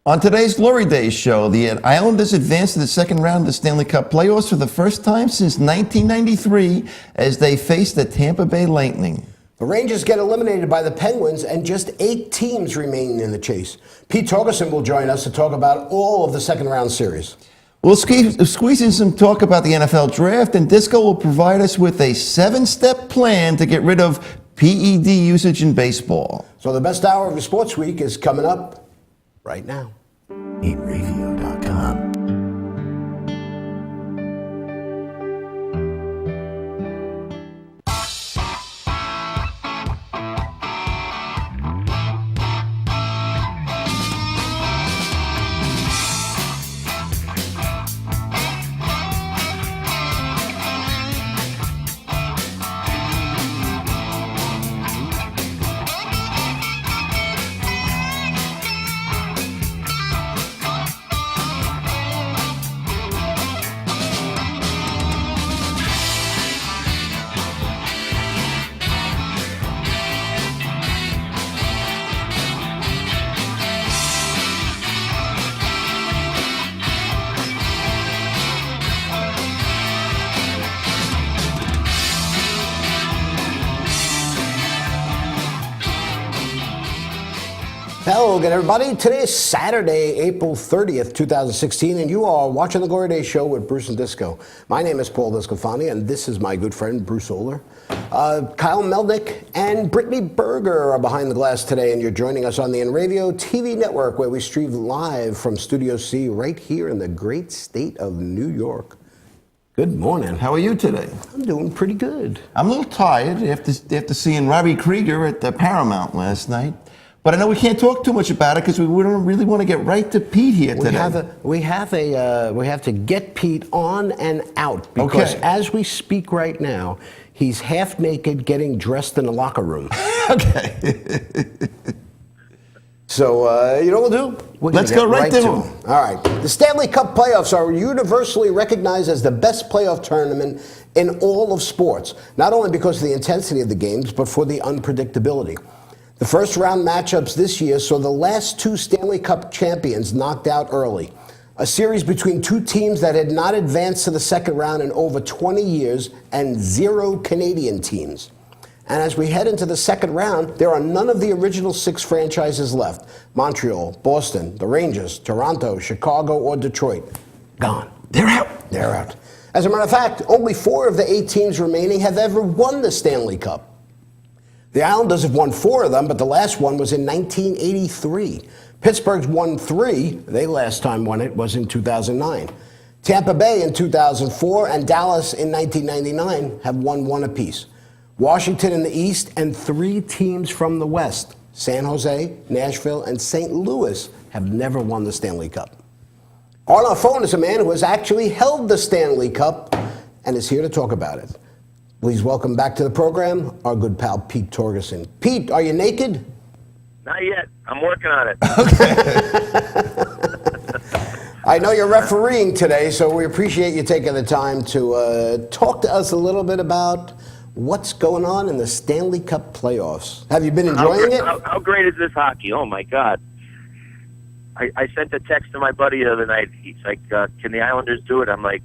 On today's Glory Days show, the Islanders advanced to the second round of the Stanley Cup playoffs for the first time since 1993 as they face the Tampa Bay Lightning. The Rangers get eliminated by the Penguins, and just 8 teams remain in the chase. Pete Torgerson will join us to talk about all of the second round series. We'll squeeze in some talk about the NFL draft, and Disco will provide us with a 7-step plan to get rid of PED usage in baseball. So the best hour of your sports week is coming up right now. Inravio.com. Hello again, everybody. Today is Saturday, April 30th, 2016, and you are watching The Glory Days Show with Bruce and Disco. My name is Paul Discofani, and this is my good friend, Bruce Oler. Kyle Melnick and Brittany Berger are behind the glass today, and you're joining us on the Inravio TV network, where we stream live from Studio C right here in the great state of New York. Good morning. How are you today? I'm doing pretty good. I'm a little tired after seeing Robbie Krieger at the Paramount last night. But I know we can't talk too much about it because we don't really want to get right to Pete here today. We have to get Pete on and out because as we speak right now, he's half naked getting dressed in the locker room. Okay. So, you know what we'll do? Let's go right to him. All right. The Stanley Cup playoffs are universally recognized as the best playoff tournament in all of sports, not only because of the intensity of the games, but for the unpredictability. The first round matchups this year saw the last 2 Stanley Cup champions knocked out early. A series between 2 teams that had not advanced to the second round in over 20 years and 0 Canadian teams. And as we head into the second round, there are none of the original 6 franchises left. Montreal, Boston, the Rangers, Toronto, Chicago, or Detroit. Gone. They're out. They're out. As a matter of fact, only 4 of the 8 teams remaining have ever won the Stanley Cup. The Islanders have won 4 of them, but the last one was in 1983. Pittsburgh's won 3. They last time won it was in 2009. Tampa Bay in 2004 and Dallas in 1999 have won 1 apiece. Washington in the East and 3 teams from the West, San Jose, Nashville, and St. Louis, have never won the Stanley Cup. On our phone is a man who has actually held the Stanley Cup and is here to talk about it. Please welcome back to the program our good pal Pete Torgerson. Pete, are you naked? Not yet. I'm working on it. Okay. I know you're refereeing today, so we appreciate you taking the time to talk to us a little bit about what's going on in the Stanley Cup playoffs. Have you been enjoying it? How great is this hockey? Oh, my God. I sent a text to my buddy the other night. He's like, can the Islanders do it? I'm like,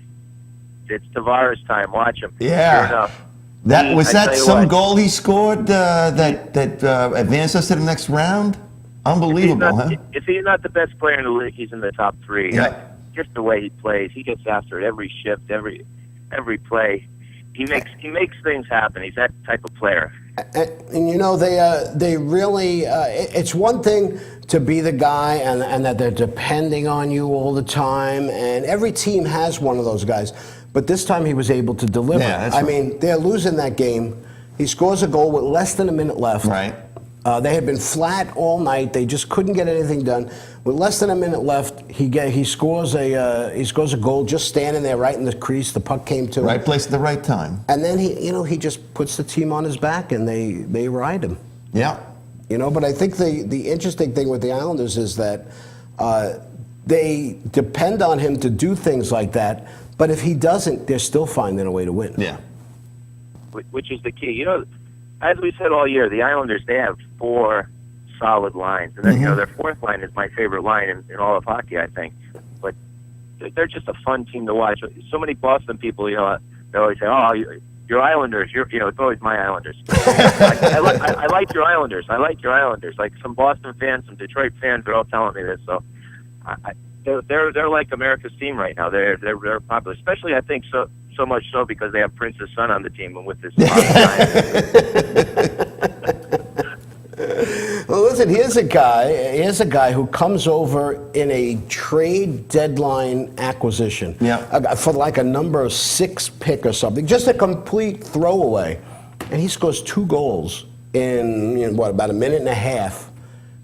it's Tavares time. Watch him. Yeah. Sure enough. Was that some goal he scored that advanced us to the next round? Unbelievable, huh? If he's not the best player in the league, he's in the top 3. Yeah. Just the way he plays, he gets after it every shift, every play. He makes things happen. He's that type of player. And you know, they really, it's one thing to be the guy and that they're depending on you all the time, and every team has one of those guys. But this time he was able to deliver. Yeah, I mean, they're losing that game. He scores a goal with less than a minute left. Right. They had been flat all night. They just couldn't get anything done. With less than a minute left, he scores a goal just standing there right in the crease. The puck came to him. Right place at the right time. And then he just puts the team on his back and they ride him. Yeah. But I think the interesting thing with the Islanders is that they depend on him to do things like that. But if he doesn't, they're still finding a way to win. Yeah. Which is the key. As we said all year, the Islanders, they have 4 solid lines. And then, their fourth line is my favorite line in all of hockey, I think. But they're just a fun team to watch. So many Boston people, they always say, "Oh, your Islanders." It's always my Islanders. I like your Islanders. I like your Islanders. Like some Boston fans, some Detroit fans are all telling me this. So they're like America's team right now. They're popular, especially I think so much so because they have Prince's son on the team and with this. Well, listen, here's a guy who comes over in a trade deadline acquisition for like a number 6 pick or something, just a complete throwaway, and he scores 2 goals in about a minute and a half.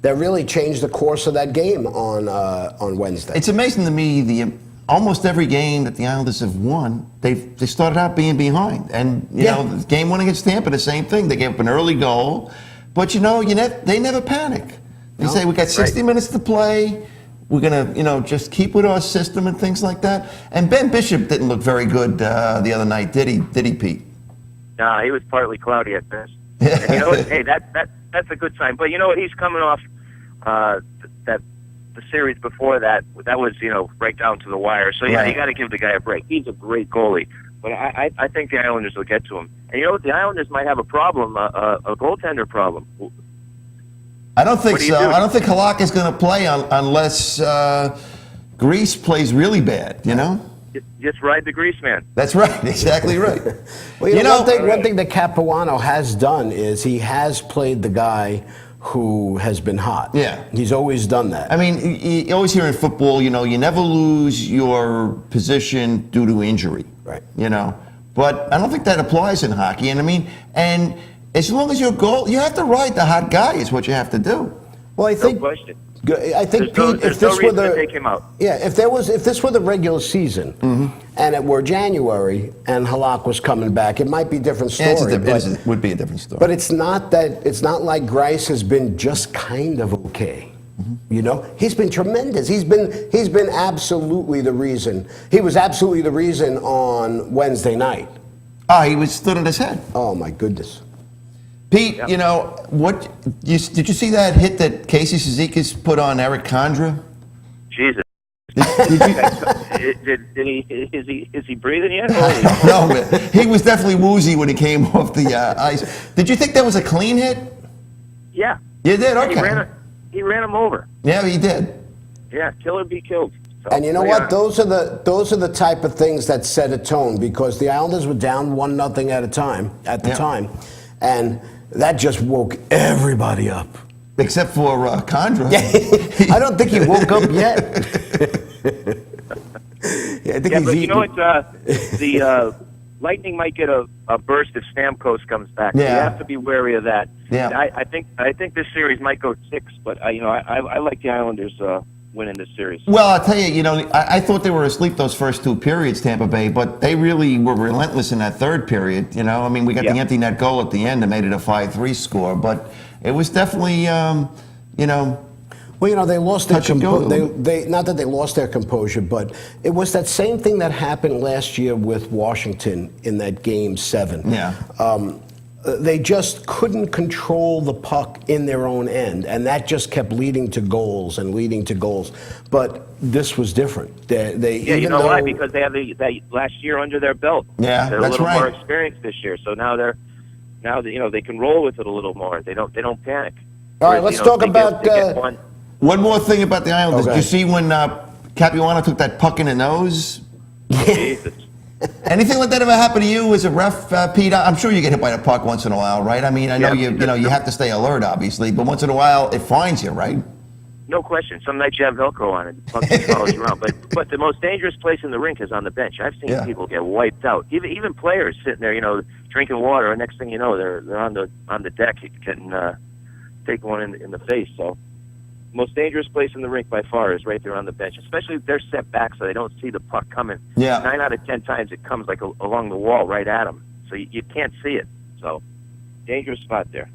That really changed the course of that game on Wednesday. It's amazing to me almost every game that the Islanders have won, they started out being behind, and the game one against Tampa, the same thing. They gave up an early goal. But they never panic. They say we got 60 minutes to play. We're gonna just keep with our system and things like that. And Ben Bishop didn't look very good the other night, did he? Did he, Pete? No, he was partly cloudy at best. And you know what? Hey, that's a good sign. But you know what? He's coming off the series before that. That was right down to the wire. So you got to give the guy a break. He's a great goalie. But I think the Islanders will get to him. And you know what? The Islanders might have a problem, a goaltender problem. I don't think so. I don't think Halak is going to play unless Grease plays really bad, Just ride the Grease man. That's right. Exactly right. Well, one thing that Capuano has done is he has played the guy who has been hot. Yeah. He's always done that. I mean, you always hear in football, you never lose your position due to injury. Right. But I don't think that applies in hockey. And as long as your goal, you have to ride the hot guy is what you have to do. Well, I think. No question. I think, Pete, if this were if this were the regular season and it were January and Halak was coming back, it might be a different story. It would be a different story. But it's not like Grice has been just kind of okay. He's been tremendous. He's been absolutely the reason. He was absolutely the reason on Wednesday night. He was stood on his head. Oh my goodness. Pete, did you see that hit that Casey Cizikas put on Eric Condra? Jesus. Is he breathing yet? No, man. He was definitely woozy when he came off the ice. Did you think that was a clean hit? Yeah. You did? Okay. He ran him over. Yeah, he did. Yeah, kill or be killed. So, and you know what? Those are the type of things that set a tone because the Islanders were down 1-0 at the time, and that just woke everybody up. Except for Condra. I don't think he woke up yet. But you know what? The Lightning might get a burst if Stamkos comes back. Yeah. You have to be wary of that. Yeah. I think this series might go 6, but I like the Islanders winning this series. Well, I'll tell you, I thought they were asleep those first 2 periods, Tampa Bay, but they really were relentless in that third period. We got the empty net goal at the end that made it a 5-3 score, but it was definitely, Well, they lost their composure. They not that they lost their composure, but it was that same thing that happened last year with Washington in that Game 7. Yeah. They just couldn't control the puck in their own end, and that just kept leading to goals and leading to goals. But this was different. Why? Because they have that last year under their belt. Yeah, they're that's a little right. more experienced this year, so now they can roll with it a little more. They don't panic. All right, let's talk about. One more thing about the Islanders. Okay. Did you see when Capuano took that puck in the nose? Jesus. Anything like that ever happen to you as a ref, Pete? I'm sure you get hit by the puck once in a while, right? I know you have to stay alert, obviously, but once in a while it finds you, right? No question. Some nights you have Velcro on it, the puck just follows you around. But the most dangerous place in the rink is on the bench. I've seen people get wiped out. Even players sitting there, drinking water, and next thing you know, they're on the deck getting taking one in the face. So. Most dangerous place in the rink by far is right there on the bench, especially if they're set back so they don't see the puck coming. Yeah. 9 out of 10 times it comes like along the wall right at them, so you can't see it. So, dangerous spot there.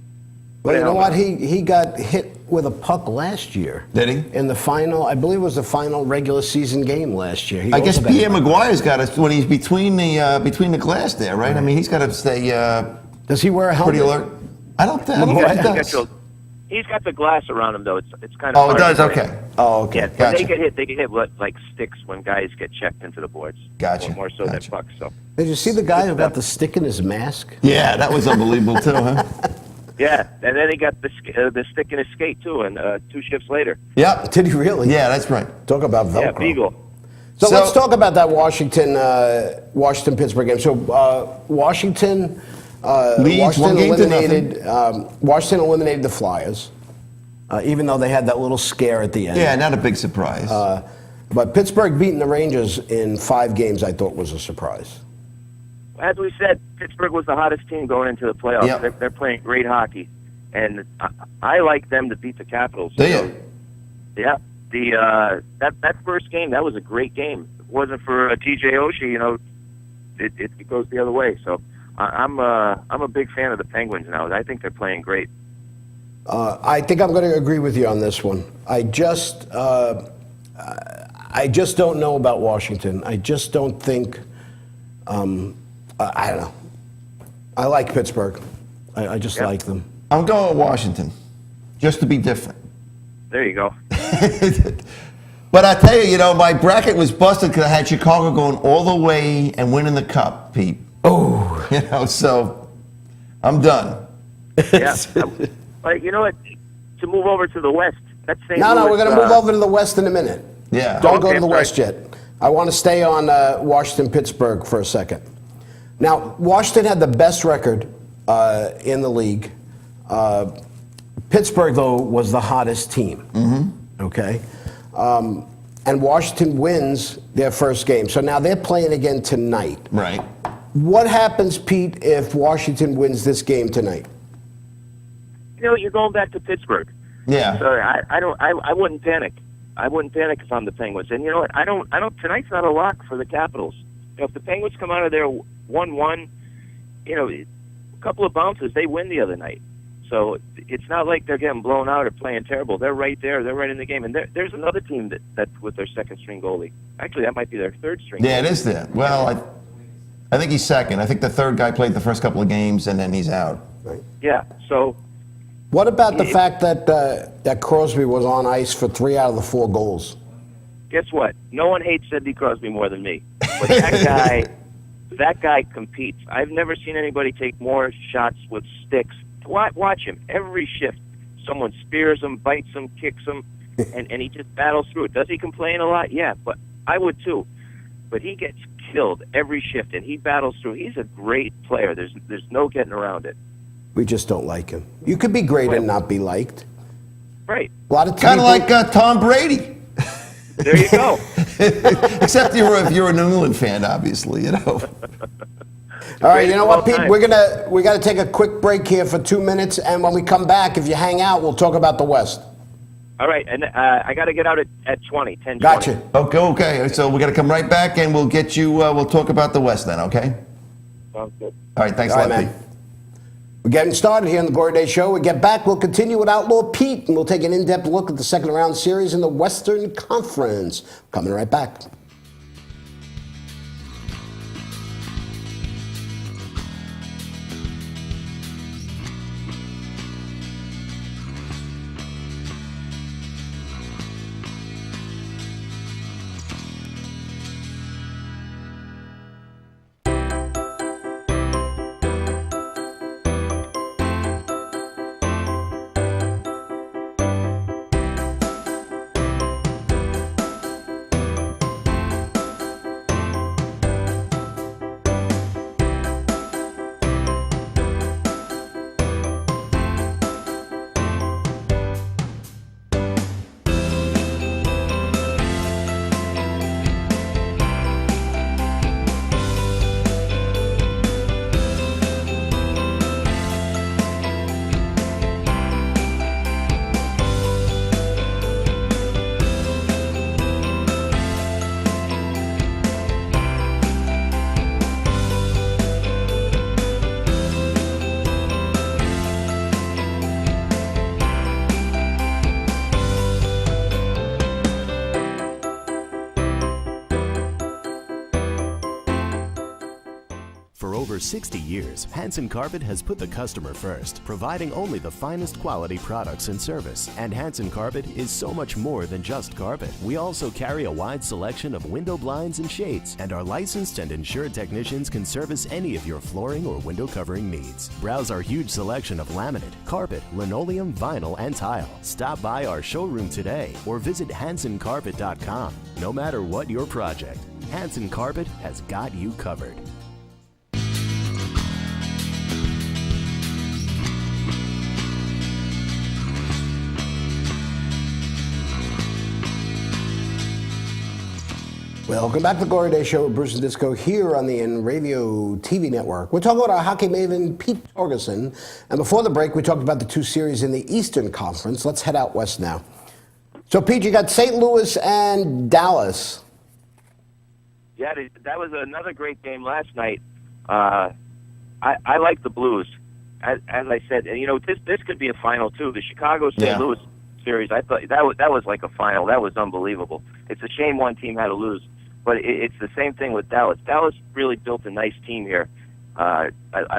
Well, you know what? He got hit with a puck last year. Did he? In the final, I believe it was the final regular season game last year. I guess Pierre Maguire's got to, when he's between the glass there, right? I mean, he's got to stay Does he wear a helmet? pretty alert. I don't think he does. He's got the glass around him, though. It's kind of. Oh, it hard does. to win. Okay. Oh, okay. Yeah, when Gotcha. they get hit like sticks when guys get checked into the boards. Gotcha. More so Gotcha. than pucks. So. Did you see the guy who got the stick in his mask? Yeah, that was unbelievable too, huh? Yeah, and then he got the stick in his skate too, and 2 shifts later. Yep. Did he really? Yeah, that's right. Talk about Velcro. Yeah, Beagle. So, So- let's talk about that Washington-Pittsburgh game. So Washington Leads one game to eliminated Washington eliminated the Flyers, even though they had that little scare at the end. Yeah, not a big surprise. But Pittsburgh beating the Rangers in 5 games, I thought was a surprise. As we said, Pittsburgh was the hottest team going into the playoffs. Yep. They're playing great hockey, and I like them to beat the Capitals. Do you? Yeah. That first game, that was a great game. If it wasn't for TJ Oshie, it goes the other way. So I'm a big fan of the Penguins now. I think they're playing great. I think I'm going to agree with you on this one. I just don't know about Washington. I just don't think. I don't know. I like Pittsburgh. I just like them. I'm going with Washington, just to be different. There you go. But I tell you, my bracket was busted because I had Chicago going all the way and winning the cup, Pete. Oh. So I'm done. Yeah. But you know what? To move over to the West, that's St. No, Louis, we're going to move over to the West in a minute. Yeah. Don't go Okay, to the sorry. West yet. I want to stay on Washington-Pittsburgh for a second. Now, Washington had the best record in the league. Pittsburgh, though, was the hottest team. Mm-hmm. Okay? And Washington wins their first game. So now they're playing again tonight. Right. What happens, Pete, if Washington wins this game tonight? You're going back to Pittsburgh. Yeah. So I wouldn't panic. I wouldn't panic if I'm the Penguins. And you know what? I don't. Tonight's not a lock for the Capitals. If the Penguins come out of there 1-1, a couple of bounces, they win the other night. So it's not like they're getting blown out or playing terrible. They're right there. They're right in the game. And there's another team that's with their second string goalie. Actually, that might be their third string. Yeah, goalie. it is there. Well, I think he's second. I think the third guy played the first couple of games and then he's out. Yeah. So. What about the fact that Crosby was on ice for 3 out of the 4 goals? Guess what? No one hates Sidney Crosby more than me. But that guy competes. I've never seen anybody take more shots with sticks. Watch him. Every shift, someone spears him, bites him, kicks him, and he just battles through it. Does he complain a lot? Yeah, but I would too. But he gets killed every shift, and he battles through. He's a great player. There's no getting around it. We just don't like him. You could be great and not be liked. Right. A lot of Kind of like Tom Brady. There you go. Except if you're a New England fan, obviously, All right, you know what, Pete? We got to take a quick break here for 2 minutes, and when we come back, if you hang out, we'll talk about the West. All right, and I got to get out at 10:20. Gotcha. Okay. So we got to come right back and we'll get you, we'll talk about the West then, okay? Sounds good. All right, thanks All a right, lot, man. Pete. We're getting started here on the Glory Day Show. We get back, we'll continue with Outlaw Pete, and we'll take an in-depth look at the second round series in the Western Conference. Coming right back. For 60 years, Hanson Carpet has put the customer first, providing only the finest quality products and service. And Hanson Carpet is so much more than just carpet. We also carry a wide selection of window blinds and shades, and our licensed and insured technicians can service any of your flooring or window covering needs. Browse our huge selection of laminate, carpet, linoleum, vinyl, and tile. Stop by our showroom today or visit HansonCarpet.com. No matter what your project, Hanson Carpet has got you covered. Welcome back to the Glory Day Show with Bruce and Disco here on the Inravio TV network. We're talking about our hockey maven, Pete Torgerson. And before the break, we talked about the two series in the Eastern Conference. Let's head out west now. So, Pete, you got St. Louis and Dallas. Yeah, that was another great game last night. I like the Blues. As I said, and this could be a final too. The Chicago-St. Louis series, I thought that was like a final. That was unbelievable. It's a shame one team had to lose, but it's the same thing with Dallas. Dallas really built a nice team here. I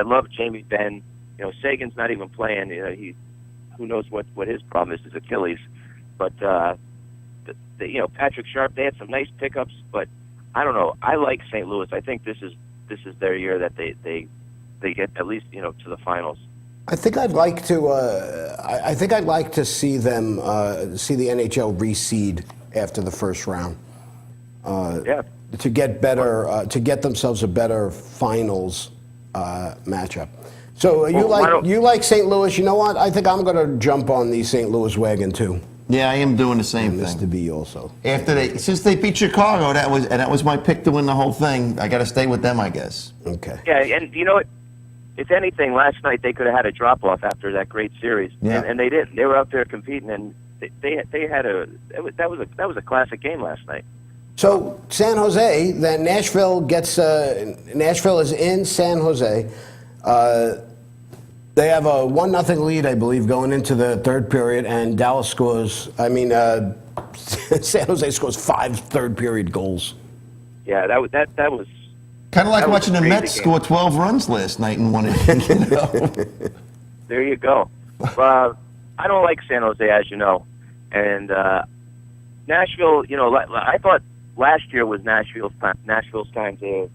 love Jamie Benn. Sagan's not even playing. Who knows what his problem is, his Achilles. But Patrick Sharp, they had some nice pickups, but I don't know. I like St. Louis. I think this is their year that they get at least to the finals. I think I'd like to. I think I'd like to see them see the NHL reseed after the first round. To get better, to get themselves a better finals matchup. So you like St.Louis? You know what? I think I'm going to jump on the St. Louis wagon too. Yeah, I am doing the same this thing. To be also Since they beat Chicago, that was my pick to win the whole thing. I got to stay with them, I guess. Okay. Yeah, and you know what? If anything, last night they could have had a drop off after that great series, and they didn't. They were out there competing, and they had that was a classic game last night. So San Jose, then Nashville is in San Jose. They have a 1-0 lead, I believe, going into the third period, and Dallas scores. San Jose scores 5 third-period goals. Yeah, that was kind of like watching the Mets score 12 runs last night in one inning. There you go. I don't like San Jose, as you know, and Nashville. I thought last year was Nashville's time to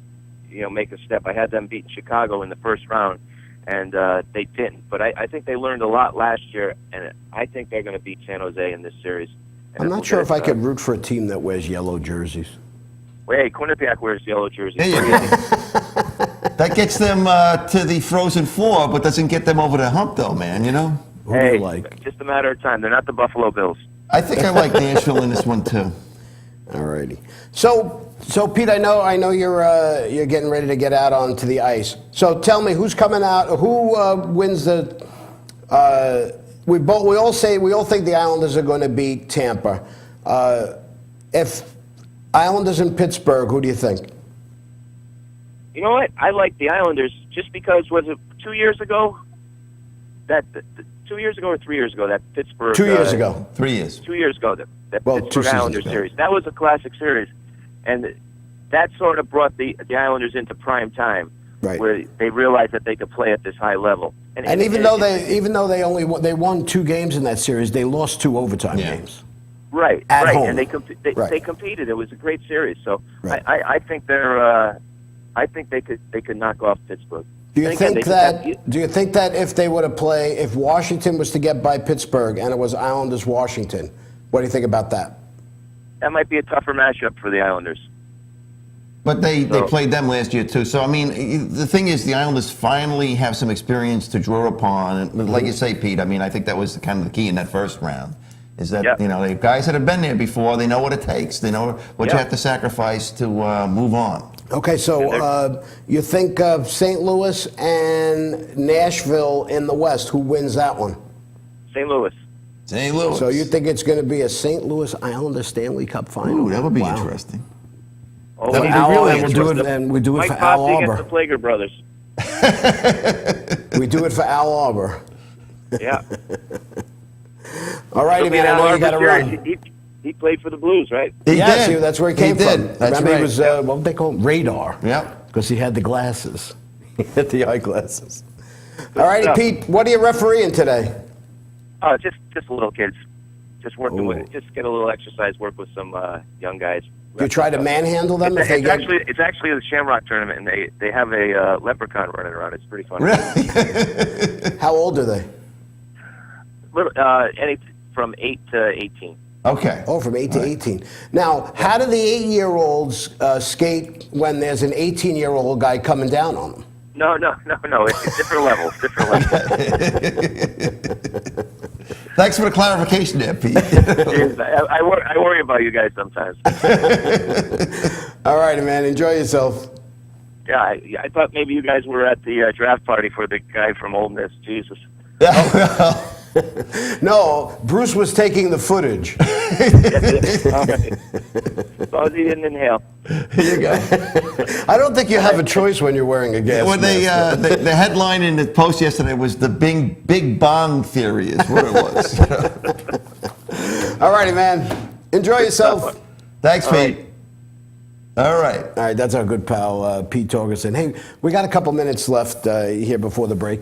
make a step. I had them beat Chicago in the first round. And they didn't. But I think they learned a lot last year, and I think they're going to beat San Jose in this series. And I'm not sure if I could root for a team that wears yellow jerseys. Hey, Quinnipiac wears yellow jerseys. There you go. That gets them to the Frozen Four, but doesn't get them over the hump, though, man, Who do you like? Just a matter of time. They're not the Buffalo Bills. I think I like Nashville in this one, too. All righty. So Pete, I know you're getting ready to get out onto the ice. So tell me, who's coming out? Who wins the? We all think the Islanders are going to beat Tampa. If Islanders in Pittsburgh, who do you think? You know what? I like the Islanders just because was it 2 years ago? 2 years ago or 3 years ago that Pittsburgh. 2 years ago. 3 years. 2 years ago that Well, Pittsburgh Islanders series. That was a classic series, and that sort of brought the Islanders into prime time, right, where they realized that they could play at this high level. And even though they won 2 games in that series, they lost 2 overtime games. Right, at home. And they competed. It was a great series. So right. I think I think they could knock off Pittsburgh. Do you think that if Washington was to get by Pittsburgh and it was Islanders Washington, what do you think about that? That might be a tougher matchup for the Islanders. But they played them last year, too. So, I mean, the thing is, the Islanders finally have some experience to draw upon. And like you say, Pete, I mean, I think that was kind of the key in that first round, is that, the guys that have been there before, they know what it takes. They know what you have to sacrifice to move on. Okay, so you think of St. Louis and Nashville in the West. Who wins that one? St. Louis. St. Louis. So you think it's going to be a St. Louis Islanders Stanley Cup final? Ooh, that would be interesting. Oh, that would be really interesting. We do it for Al Arbor. Against the Plager brothers. We do it for Al Arbor. Yeah. All righty, man. I know you got to run. He played for the Blues, right? He did. That's where he came from. That's Remember, right. he was what they call him? Radar. Yeah. Because he had the glasses. Get the eyeglasses. All righty, Pete. What are you refereeing today? Oh, just little kids. Just working with, just get a little exercise, work with some young guys. Do you try to manhandle them if they get? It's actually the Shamrock tournament, and they have a leprechaun running around. It's pretty fun. Really? How old are they? Little, any from 8 to 18. Okay. Oh, from 8 to 18. Now, how do the 8-year-olds skate when there's an 18-year-old guy coming down on them? No. It's different levels. Different levels. Thanks for the clarification there, Pete. I worry about you guys sometimes. All righty, man. Enjoy yourself. Yeah, I thought maybe you guys were at the draft party for the guy from Ole Miss. Jesus. No, Bruce was taking the footage. All right. As long as he didn't inhale. Here you go. I don't think you have a choice when you're wearing a gas Well, mask. the headline in the Post yesterday was the Big Bong theory is what it was. All righty, man. Enjoy yourself. Thanks, All Pete. right. All right. All right, that's our good pal, Pete Torgerson. Hey, we got a couple minutes left here before the break.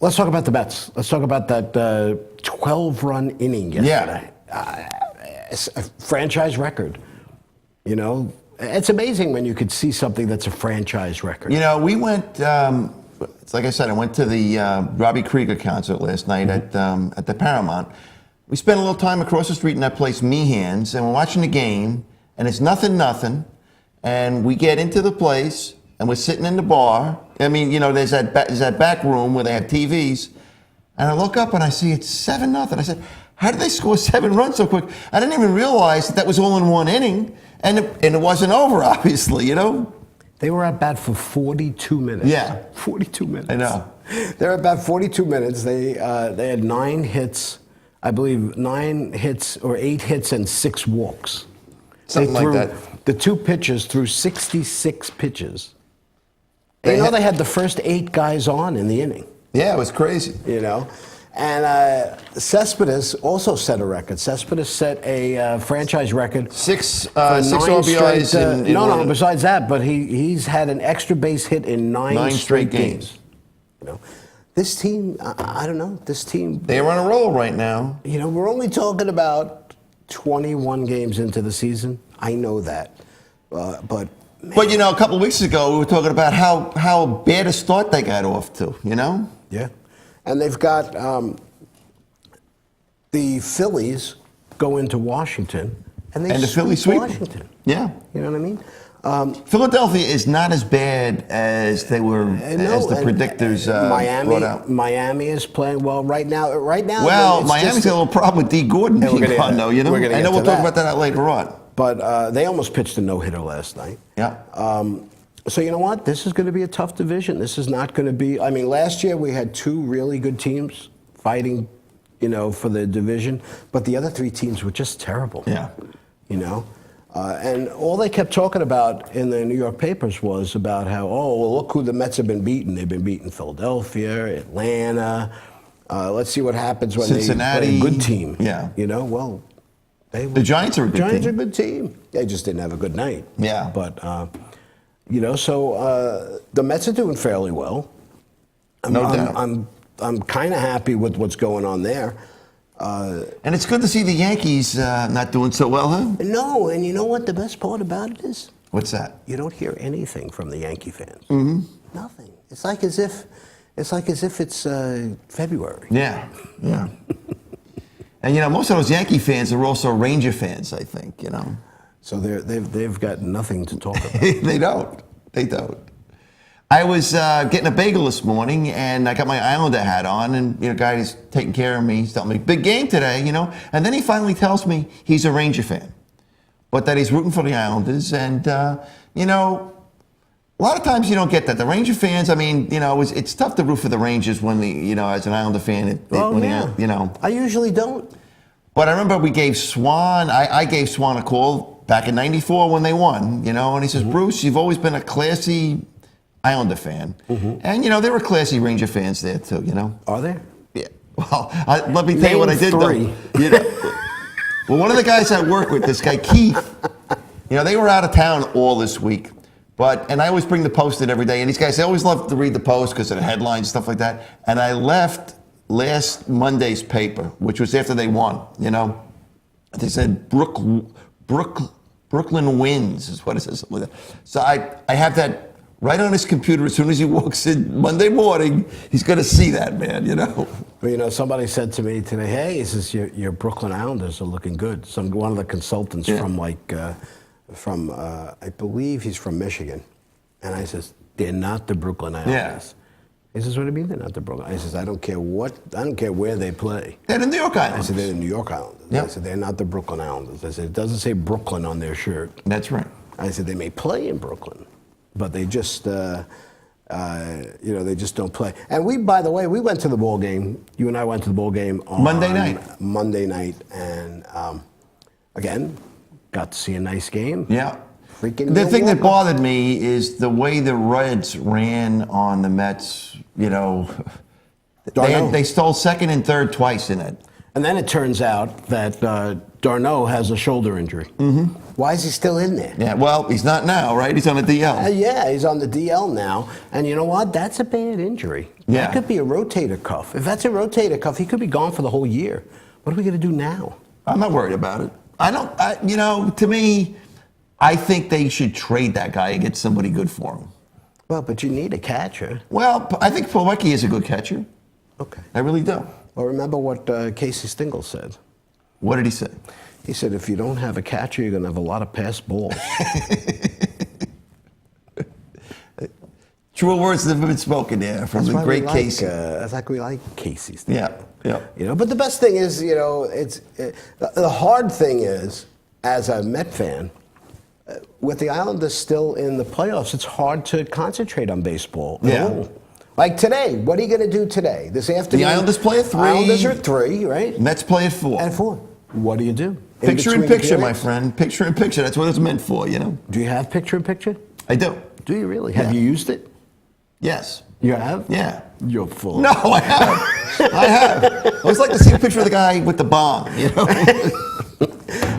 Let's talk about the Mets. Let's talk about that 12-run inning yesterday. It's a franchise record. You know, it's amazing when you could see something that's a franchise record. You know, we went, it's like I said, I went to the Robbie Krieger concert last night at the Paramount. We spent a little time across the street in that place, Meehan's, and we're watching the game, and it's nothing, and we get into the place, and we're sitting in the bar. I mean, you know, there's that back room where they have TVs, and I look up and I see it's 7-0. I said, how did they score 7 runs so quick? I didn't even realize that was all in one inning, and it wasn't over, obviously, you know? They were at bat for 42 minutes. Yeah. 42 minutes. I know. They're at bat 42 minutes. They had 9 hits, I believe 9 hits or 8 hits and 6 walks. Something like that. The 2 pitchers threw 66 pitches. You know, they had the first 8 guys on in the inning. Yeah, it was crazy. You know? And Cespedes also set a record. Cespedes set a franchise record. 6 for 9 RBIs straight, in no, besides that, but he's had an extra base hit in 9 straight games. You know? This team, I don't know, this team... They're on a roll right now. You know, we're only talking about 21 games into the season. I know that. But... Man. But, you know, a couple of weeks ago, we were talking about how bad a start they got off to, you know? Yeah. And they've got the Phillies go into Washington, and the Phillies sweep sweep Washington. Yeah. You know what I mean? Philadelphia is not as bad as they were, as the predictors brought out. Miami is playing well right now. Well, Miami's got a little problem with D. Gordon being gone, though, you know? I know we'll talk about that later on. But they almost pitched a no-hitter last night. Yeah. So you know what? This is going to be a tough division. This is not going to be... I mean, last year we had 2 really good teams fighting, you know, for the division. But the other 3 teams were just terrible. Yeah. You know? And all they kept talking about in the New York papers was about how, oh, well, look who the Mets have been beating. They've been beating Philadelphia, Atlanta. Let's see what happens when Cincinnati. they play a good team. Yeah. You know, well... The Giants are a good team. Giants are a good team. They just didn't have a good night. Yeah. But, you know, so the Mets are doing fairly well. No doubt. I'm kind of happy with what's going on there. And it's good to see the Yankees not doing so well, huh? No, and you know what the best part about it is? What's that? You don't hear anything from the Yankee fans. Mm-hmm. Nothing. It's like as if it's February. Yeah. Yeah. And, you know, most of those Yankee fans are also Ranger fans, I think, you know. So they've got nothing to talk about. They don't. I was getting a bagel this morning, and I got my Islander hat on, and, you know, guy is taking care of me. He's telling me, big game today, you know. And then he finally tells me he's a Ranger fan, but that he's rooting for the Islanders. And, you know, a lot of times you don't get that. The Ranger fans, I mean, you know, it's tough to root for the Rangers when you know, as an Islander fan, you know. I usually don't. But I remember we gave Swan, I gave Swan a call back in '94 when they won, you know, and he says, Bruce, you've always been a classy Islander fan. And, you know, there were classy Ranger fans there too, you know. Are there? Yeah. Well, let me tell you what I did, 3. though. You know, well, one of the guys I work with, this guy Keith, you know, they were out of town all this week. And I always bring the Post-it every day. And these guys, they always love to read the Post because of the headlines, stuff like that. And I left last Monday's paper, which was after they won, you know. They said Brooklyn wins is what it says. So I have that right on his computer. As soon as he walks in Monday morning, he's going to see that, man, you know. Well, you know, somebody said to me today, hey, he says, your Brooklyn Islanders are looking good. One of the consultants from I believe he's from Michigan. And I says, they're not the Brooklyn Islanders. Yeah. He says, what do you mean they're not the Brooklyn? I says, I don't care where they play. They're the New York Islanders. I said, they're the New York Islanders. Yep. I said, they're not the Brooklyn Islanders. I said, it doesn't say Brooklyn on their shirt. That's right. I said, they may play in Brooklyn, but they just, they just don't play. And by the way, we went to the ball game. You and I went to the ball game on Monday night. And again, got to see a nice game. Yeah. Freaking the thing that bothered me is the way the Reds ran on the Mets, you know. They stole second and third twice in it. And then it turns out that Darno has a shoulder injury. Mm-hmm. Why is he still in there? Yeah, well, he's not now, right? He's on the DL. Yeah, he's on the DL now. And you know what? That's a bad injury. Yeah. That could be a rotator cuff. If that's a rotator cuff, he could be gone for the whole year. What are we going to do now? I'm not worried about it. To me, I think they should trade that guy and get somebody good for him. Well, but you need a catcher. Well, I think Plawecki is a good catcher. Okay. I really do. Well, remember what Casey Stengel said. What did he say? He said, if you don't have a catcher, you're going to have a lot of pass balls. Truer words have been spoken there from the great Casey. That's like we like Casey Stengel. Yeah. You know, but the best thing is, you know, the hard thing is, as a Met fan, with the Islanders still in the playoffs, it's hard to concentrate on baseball. Yeah. Like today, what are you going to do today? This afternoon? The Islanders play at 3. Islanders are at 3, right? Mets play at 4. At 4. What do you do? Picture in picture, my friend. Picture in picture. That's what it's meant for, you know. Do you have picture in picture? I do. Do you really? Have you used it? Yes. You have? Yeah. You're full. No, I have. I have. I always like to see a picture of the guy with the bomb, you know.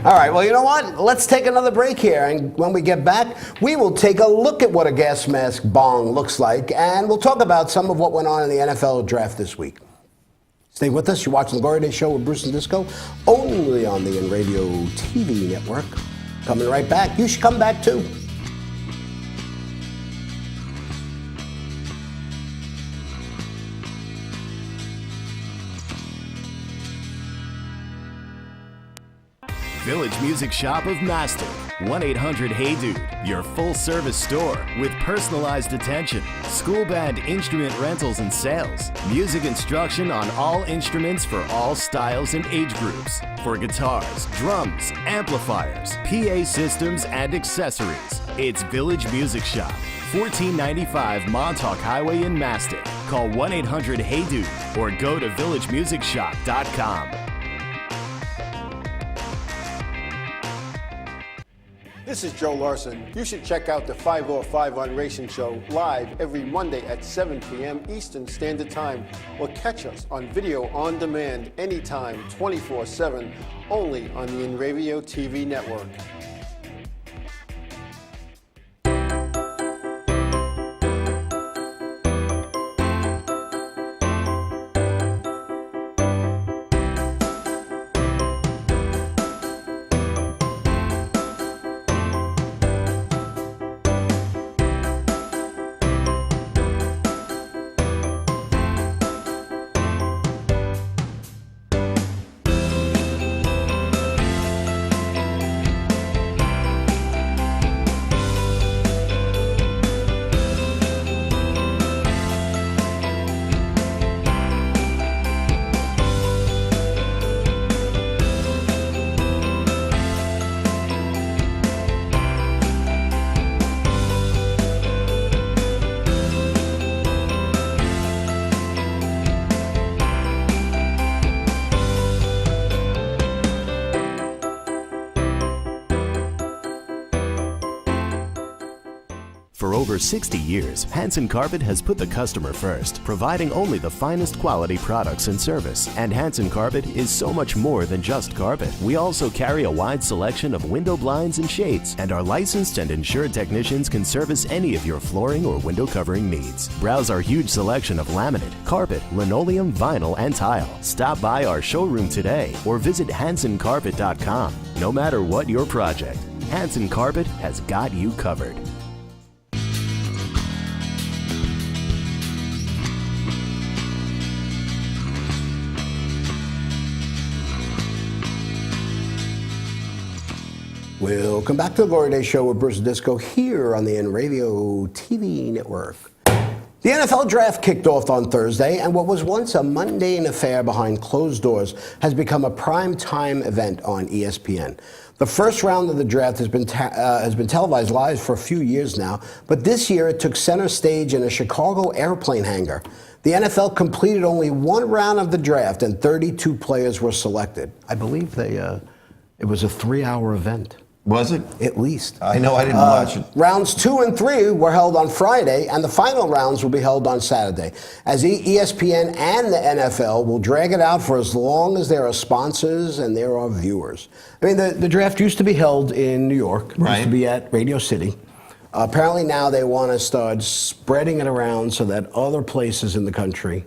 All right, well, you know what? Let's take another break here. And when we get back, we will take a look at what a gas mask bong looks like. And we'll talk about some of what went on in the NFL draft this week. Stay with us. You're watching The Glory Day Show with Bruce and Disco, only on the Inravio TV network. Coming right back. You should come back, too. Village Music Shop of Mastic. 1-800-HEY-DUDE. Your full-service store with personalized attention, school band instrument rentals and sales, music instruction on all instruments for all styles and age groups, for guitars, drums, amplifiers, PA systems, and accessories. It's Village Music Shop. 1495 Montauk Highway in Mastic. Call 1-800-HEY-DUDE or go to villagemusicshop.com. This is Joe Larson. You should check out the 505 on Racing Show live every Monday at 7 p.m. Eastern Standard Time, or catch us on video on demand anytime, 24/7, only on the Inravio TV network. For over 60 years, Hanson Carpet has put the customer first, providing only the finest quality products and service. And Hanson Carpet is so much more than just carpet. We also carry a wide selection of window blinds and shades, and our licensed and insured technicians can service any of your flooring or window covering needs. Browse our huge selection of laminate, carpet, linoleum, vinyl, and tile. Stop by our showroom today or visit HansonCarpet.com. No matter what your project, Hanson Carpet has got you covered. Welcome back to the Glory Day Show with Bruce Disco here on the Inravio TV network. The NFL draft kicked off on Thursday, and what was once a mundane affair behind closed doors has become a prime-time event on ESPN. The first round of the draft has been televised live for a few years now, but this year it took center stage in a Chicago airplane hangar. The NFL completed only one round of the draft, and 32 players were selected. I believe it was a 3-hour event. Was it? At least. I know I didn't watch it. Rounds 2 and 3 were held on Friday, and the final rounds will be held on Saturday. As ESPN and the NFL will drag it out for as long as there are sponsors and there are viewers. I mean, the draft used to be held in New York. It used to be at Radio City. Apparently now they want to start spreading it around so that other places in the country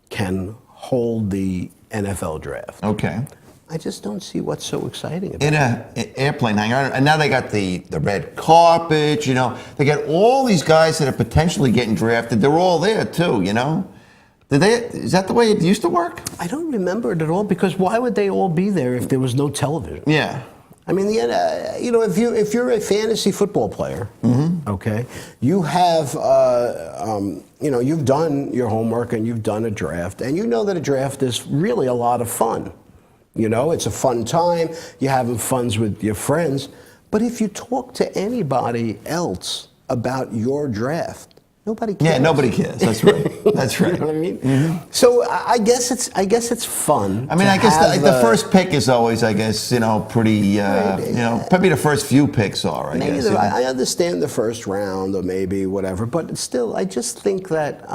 can hold the NFL draft. Okay. I just don't see what's so exciting about it. In an airplane hangar, and now they got the red carpet, you know. They got all these guys that are potentially getting drafted. They're all there, too, you know. Is that the way it used to work? I don't remember it at all, because why would they all be there if there was no television? Yeah. I mean, you know, if you're a fantasy football player, okay, you have, you know, you've done your homework and you've done a draft, and you know that a draft is really a lot of fun. You know, it's a fun time. You're having funs with your friends. But if you talk to anybody else about your draft, nobody cares. Yeah, nobody cares. That's right. That's right. You know what I mean? So I guess it's fun. I mean, I guess the first pick is always, I guess, you know, pretty, you know, probably the first few picks are, I guess. I understand the first round or maybe whatever, but still, I just think that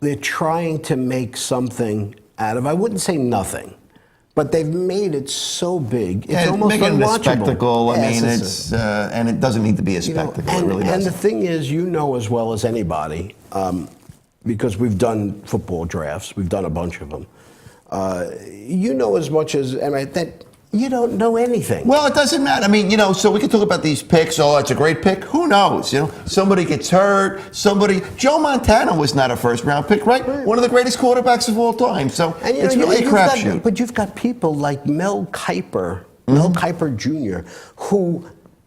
they're trying to make something out of, I wouldn't say nothing, but they've made it so big, it's almost making it a unwatchable. spectacle. I mean, it's and it doesn't need to be a spectacle. And, it really doesn't. And the thing is, you know as well as anybody, because we've done football drafts, we've done a bunch of them. You know as much as that. You don't know anything. Well, it doesn't matter. I mean, you know, so we can talk about these picks. Oh, it's a great pick. Who knows? You know, somebody gets hurt. Joe Montana was not a first-round pick, right? One of the greatest quarterbacks of all time. So and, it's really a crapshoot. But you've got people like Mel Kiper, Mel Kiper Jr., who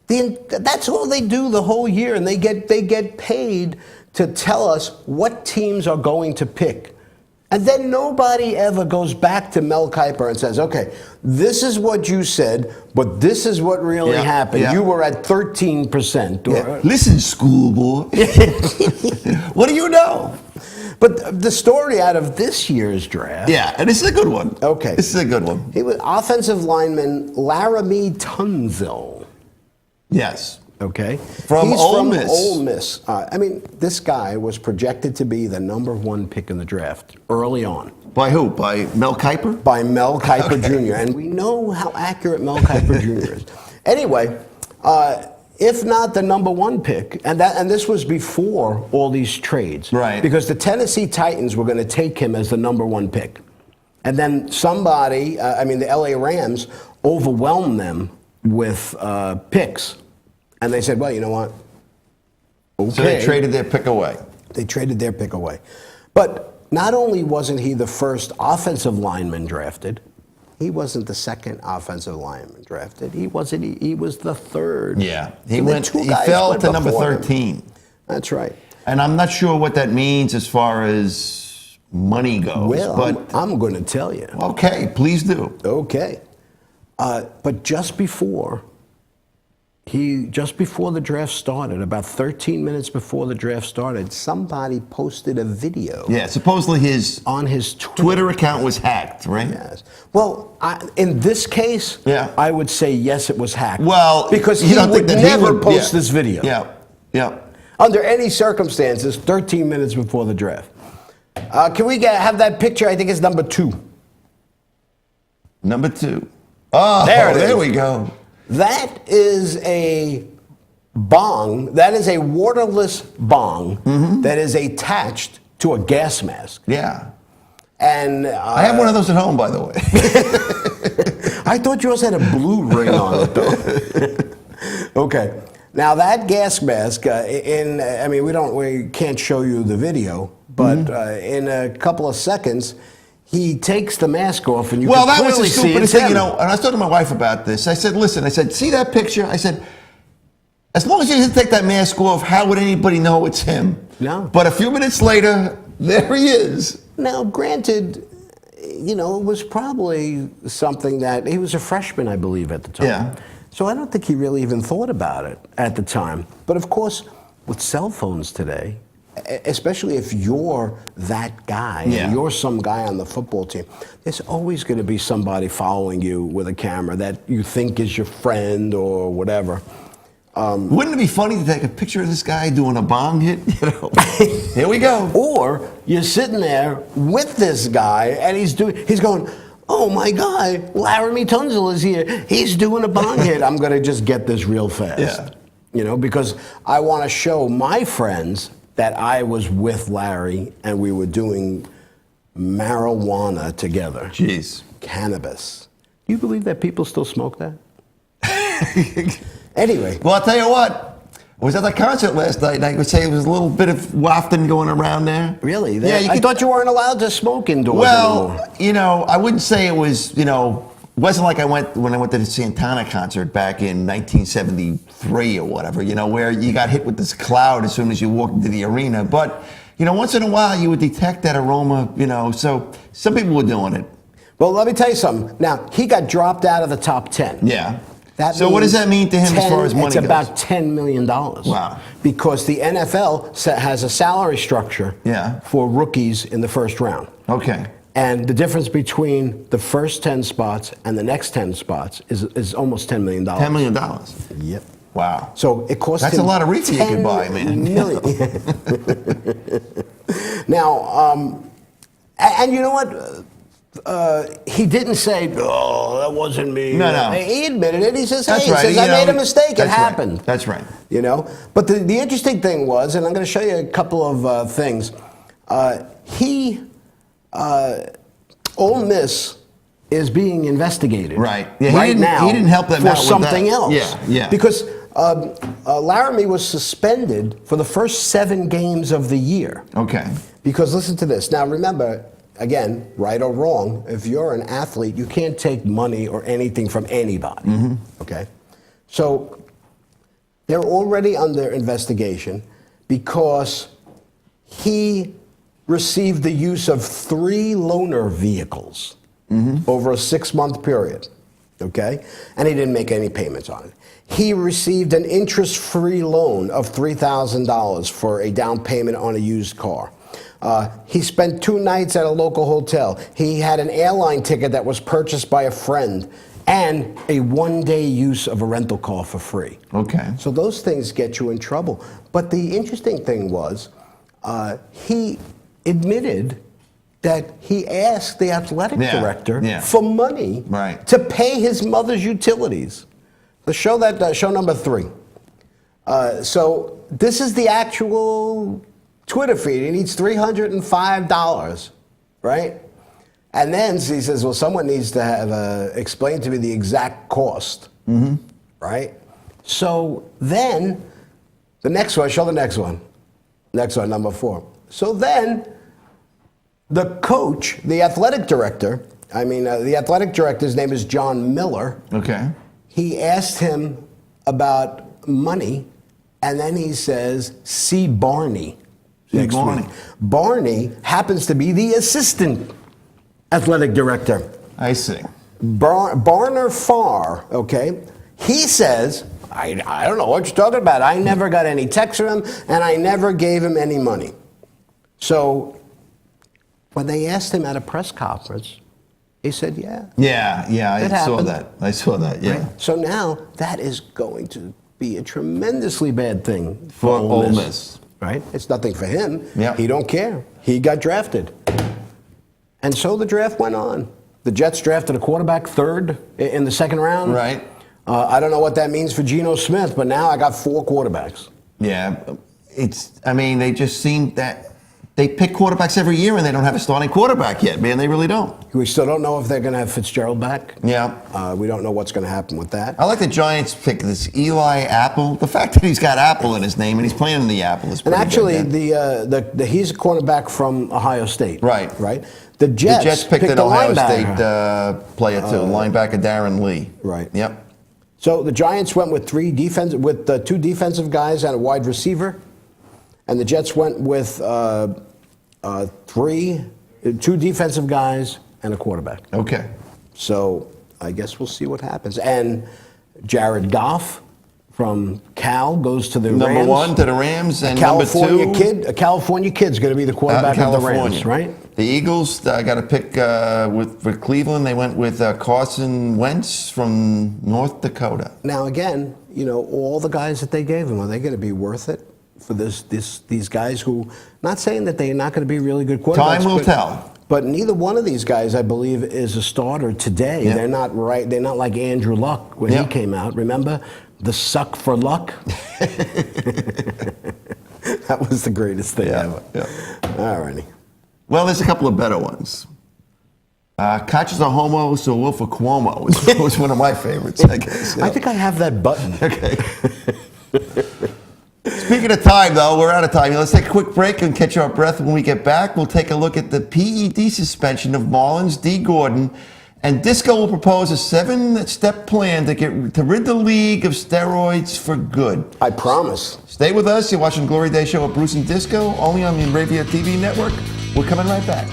that's all they do the whole year, and they get paid to tell us what teams are going to pick. And then nobody ever goes back to Mel Kiper and says, okay, this is what you said, but this is what really happened. Yeah. You were at 13%. Listen, schoolboy. What do you know? But the story out of this year's draft. Yeah, and this is a good one. Okay. This is a good one. He was offensive lineman Laramie Tunsil. Yes. Okay. He's from Ole Miss. Ole Miss. I mean, this guy was projected to be the #1 pick in the draft early on. By who? By Mel Kiper? By Mel Kiper Jr. And we know how accurate Mel Kiper Jr. is. Anyway, if not the #1 pick, and this was before all these trades. Right. Because the Tennessee Titans were going to take him as the #1 pick. And then somebody, the LA Rams, overwhelmed them with picks. And they said, well, you know what? Okay. So they traded their pick away. They traded their pick away. But not only wasn't he the first offensive lineman drafted, he wasn't the second offensive lineman drafted. He was the third. Yeah. He So fell to number 13. That's right. And I'm not sure what that means as far as money goes. Well, but I'm going to tell you. Okay, please do. Okay. But just before just before the draft started, about 13 minutes before the draft started, somebody posted a video. Yeah, supposedly his on his Twitter account was hacked, right? Yes. Well, in this case, I would say yes, it was hacked. Well, because you he don't would think that never post this video. Yeah. Under any circumstances, 13 minutes before the draft. Can we have that picture? I think it's number 2. Number 2. Oh, there we go. That is a bong. That is a waterless bong that is attached to a gas mask. Yeah. And I have one of those at home, by the way. I thought yours had a blue ring on it, though. Okay. Now that gas mask, we can't show you the video, but in a couple of seconds, he takes the mask off, and you can that was clearly the see stupidest it's thing, him. And I was talking to my wife about this. I said, listen, see that picture? I said, as long as you didn't take that mask off, how would anybody know it's him? No. But a few minutes later, there he is. Now, granted, it was probably something that he was a freshman, I believe, at the time. Yeah. So I don't think he really even thought about it at the time. But of course, with cell phones today, especially if you're that guy, you're some guy on the football team, there's always going to be somebody following you with a camera that you think is your friend or whatever. Wouldn't it be funny to take a picture of this guy doing a bong hit? Here we go. Or you're sitting there with this guy and he's going, oh my God, Laramie Tunsil is here. He's doing a bong hit. I'm going to just get this real fast. Yeah. Because I want to show my friends that I was with Larry and we were doing marijuana together. Jeez. Cannabis. Do you believe that people still smoke that? Anyway. Well, I'll tell you what. I was at that concert last night, and I would say it was a little bit of wafting going around there. Really? Yeah. I thought you weren't allowed to smoke indoors anymore. Well, I wouldn't say it was, it wasn't like when I went to the Santana concert back in 1973 or whatever, where you got hit with this cloud as soon as you walked into the arena. But, once in a while you would detect that aroma, so some people were doing it. Well, let me tell you something. Now, he got dropped out of the top 10. Yeah. So what does that mean to him as far as money goes? It's about $10 million. Wow. Because the NFL has a salary structure for rookies in the first round. Okay. And the difference between the first 10 spots and the next 10 spots is almost $10 million. $10 million? Yep. Wow. So it costs That's him a lot of reefer you could buy, man. Now, and you know what? He didn't say, "Oh, that wasn't me." No. He admitted it. He says, That's "Hey, right. I made a mistake. It happened." Right. That's right. But the interesting thing was, and I'm going to show you a couple of things. Ole Miss is being investigated right now. He didn't help them for out with something that. else. Yeah. Because Laramie was suspended for the first 7 games of the year. Okay. Because listen to this. Now remember, again, right or wrong, if you're an athlete, you can't take money or anything from anybody. Okay? So they're already under investigation because he received the use of 3 loaner vehicles over a 6-month period. Okay? And he didn't make any payments on it. He received an interest-free loan of $3,000 for a down payment on a used car. He spent 2 nights at a local hotel. He had an airline ticket that was purchased by a friend and a 1-day use of a rental car for free. Okay. So those things get you in trouble. But the interesting thing was he admitted that he asked the athletic director for money to pay his mother's utilities. Let's show that, show number 3. So this is the actual Twitter feed. He needs $305, right? And then he says, well, someone needs to have explain to me the exact cost, right? So then the next one, show the next one. Next one, number 4. So then the coach, the athletic director, the athletic director's name is John Miller. Okay. He asked him about money, and then he says, see Barney. Next week. Barney happens to be the assistant athletic director. I see. Barner Farr, okay? He says, I don't know what you're talking about. I never got any text from him, and I never gave him any money. So when they asked him at a press conference, he said, yeah. Yeah, I saw happened. that. I saw that, yeah. Right? So now that is going to be a tremendously bad thing For Ole Ole Miss. Miss. Right? It's nothing for him. Yeah. He don't care. He got drafted. And so the draft went on. The Jets drafted a quarterback third in the second round. Right. I don't know what that means for Geno Smith, but now I got 4 quarterbacks. Yeah, they just seem that they pick quarterbacks every year and they don't have a starting quarterback yet, man. They really don't. We still don't know if they're going to have Fitzgerald back. Yeah. We don't know what's going to happen with that. I like the Giants pick this Eli Apple. The fact that he's got Apple in his name and he's playing in the Apple is pretty And actually, good, he's a cornerback from Ohio State. Right. Right. The Jets picked an the Ohio linebacker. State player too, linebacker Darren Lee. Right. Yep. So the Giants went with 2 defensive guys and a wide receiver, and the Jets went with 2 defensive guys and a quarterback. Okay. So I guess we'll see what happens. And Jared Goff from Cal goes to the Rams. Number 1 to the Rams, and number 2 a California kid's going to be the quarterback of the Rams, right? The Eagles got to pick with Cleveland. They went with Carson Wentz from North Dakota. Now again, all the guys that they gave him, are they going to be worth it for these guys who? Not saying that they're not going to be really good quarterbacks. Time will tell. But neither one of these guys, I believe, is a starter today. Yep. They're not right. They're not like Andrew Luck when he came out. Remember the suck for luck? That was the greatest thing ever. Yeah. All righty. Well, there's a couple of better ones. Catches a homo, so Wolf of Cuomo was one of my favorites, I guess. I think I have that button. Okay. Speaking of time, though, we're out of time. Let's take a quick break and catch our breath. When we get back, we'll take a look at the PED suspension of Marlins D. Gordon, and Disco will propose a 7-step plan to rid the league of steroids for good. I promise. Stay with us. You're watching Glory Day Show with Bruce and Disco, only on the Inravio TV network. We're coming right back.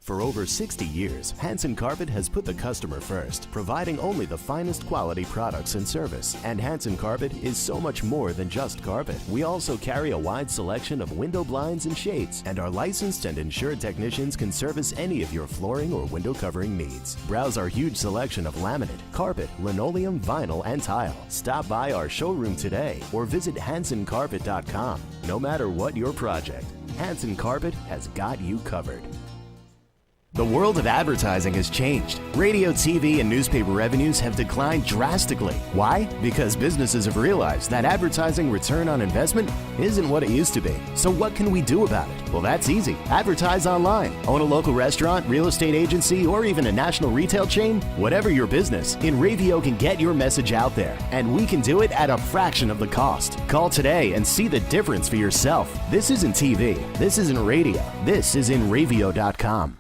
For over 60 years, Hanson Carpet has put the customer first, providing only the finest quality products and service. And Hanson Carpet is so much more than just carpet. We also carry a wide selection of window blinds and shades, and our licensed and insured technicians can service any of your flooring or window covering needs. Browse our huge selection of laminate, carpet, linoleum, vinyl, and tile. Stop by our showroom today or visit HansonCarpet.com. No matter what your project, Hanson Carpet has got you covered. The world of advertising has changed. Radio, TV, and newspaper revenues have declined drastically. Why? Because businesses have realized that advertising return on investment isn't what it used to be. So what can we do about it? Well, that's easy. Advertise online. Own a local restaurant, real estate agency, or even a national retail chain? Whatever your business, Inravio can get your message out there. And we can do it at a fraction of the cost. Call today and see the difference for yourself. This isn't TV. This isn't radio. This is Inravio.com.